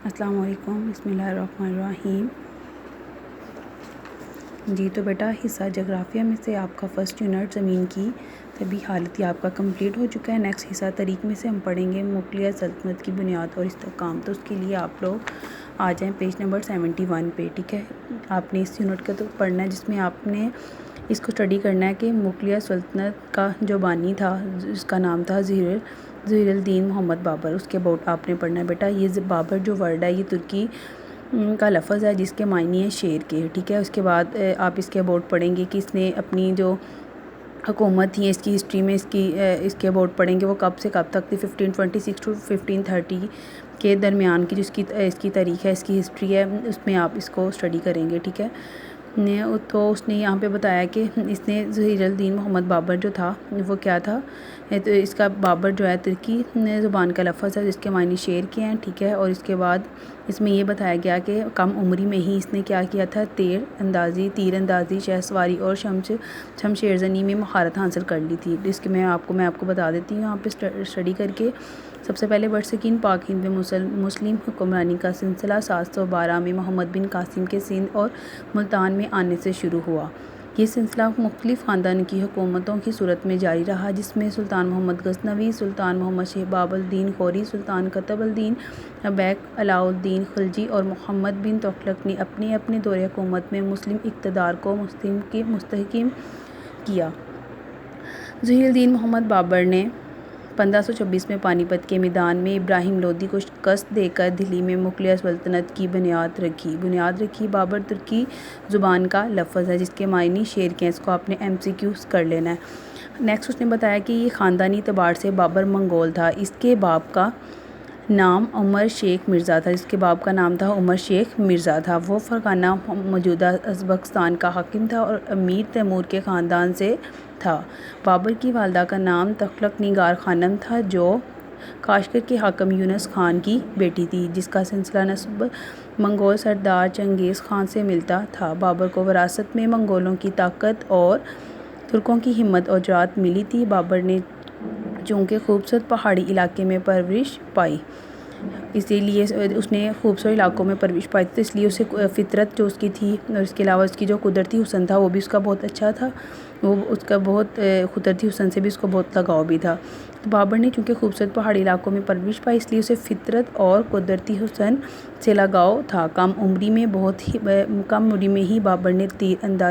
السلام علیکم، بسم اللہ الرحمن الرحیم۔ جی تو بیٹا حصہ جغرافیہ میں سے آپ کا فرسٹ یونٹ زمین کی طبی حالت آپ کا کمپلیٹ ہو چکا ہے۔ نیکسٹ حصہ تاریخ میں سے ہم پڑھیں گے مغلیہ سلطنت کی بنیاد اور استحکام۔ تو اس کے لیے آپ لوگ آ جائیں پیج نمبر 71 پہ، ٹھیک ہے۔ آپ نے اس یونٹ کا تو پڑھنا ہے جس میں آپ نے اس کو اسٹڈی کرنا ہے کہ مغلیہ سلطنت کا جو بانی تھا جس کا نام تھا ظہیر الدین محمد بابر، اس کے اباؤٹ آپ نے پڑھنا ہے بیٹا۔ یہ بابر جو ورڈ ہے یہ ترکی کا لفظ ہے جس کے معنی ہے شیر کے، ٹھیک ہے۔ اس کے بعد آپ اس کے اباؤٹ پڑھیں گے کہ اس نے اپنی جو حکومت تھی اس کی ہسٹری میں اس کے اباؤٹ پڑھیں گے وہ کب سے کب تک تھی، 1526 ٹو 1530 کے درمیان کی جو اس کی تاریخ ہے، اس کی ہسٹری ہے، اس میں آپ اس کو اسٹڈی کریں گے، ٹھیک ہے۔ تو اس نے یہاں پہ بتایا کہ اس نے ظہیر الدین محمد بابر جو تھا وہ کیا تھا، تو اس کا بابر جو ہے ترکی زبان کا لفظ ہے جس کے معنی شیر کے ہیں، ٹھیک ہے۔ اور اس کے بعد اس میں یہ بتایا گیا کہ کم عمری میں ہی اس نے کیا کیا تھا، تیر اندازی، شہ سواری اور شمشیر زنی میں مہارت حاصل کر لی تھی۔ اس کے میں آپ کو بتا دیتی ہوں یہاں پہ اسٹڈی کر کے۔ سب سے پہلے برصغیر پاک ہند میں مسلم حکمرانی کا سلسلہ 712 میں محمد بن قاسم کے سندھ اور ملتان میں آنے سے شروع ہوا۔ یہ سلسلہ مختلف خاندان کی حکومتوں کی صورت میں جاری رہا جس میں سلطان محمد غزنوی، سلطان محمد شہباب الدین غوری، سلطان قطب الدین ایبک، علاء الدین خلجی اور محمد بن تغلق نے اپنے اپنے دور حکومت میں مسلم اقتدار کو مستحکم کیا۔ ظہیر الدین محمد بابر نے 1526 میں پانی پت کے میدان میں ابراہیم لودھی کو شکست دے کر دہلی میں مغلیہ سلطنت کی بنیاد رکھی۔ بابر ترکی زبان کا لفظ ہے جس کے معنی شیر کے ہیں، اس کو آپ نے MCQ کر لینا ہے۔ نیکسٹ اس نے بتایا کہ یہ خاندانی اعتبار سے بابر منگول تھا۔ اس کے باپ کا نام عمر شیخ مرزا تھا۔ وہ فرغانہ موجودہ ازبکستان کا حاکم تھا اور امیر تیمور کے خاندان سے تھا۔ بابر کی والدہ کا نام تغلق نگار خانم تھا جو کاشغر کے حاکم یونس خان کی بیٹی تھی جس کا سلسلہ نسب منگول سردار چنگیز خان سے ملتا تھا۔ بابر کو وراثت میں منگولوں کی طاقت اور ترکوں کی ہمت اور جرأت ملی تھی۔ بابر نے چونکہ خوبصورت پہاڑی علاقے میں پرورش پائی تو اس لیے اسے فطرت جو اس کی تھی اور اس کے علاوہ اس کی جو قدرتی حسن تھا وہ بھی اس کا بہت اچھا تھا، قدرتی حسن سے بھی اس کو بہت لگاؤ بھی تھا۔ تو بابر نے چونکہ خوبصورت پہاڑی علاقوں میں پرورش پائی اس لیے اسے فطرت اور قدرتی حسن سے لگاؤ تھا۔ کم عمری میں ہی بابر نے تیر اندازی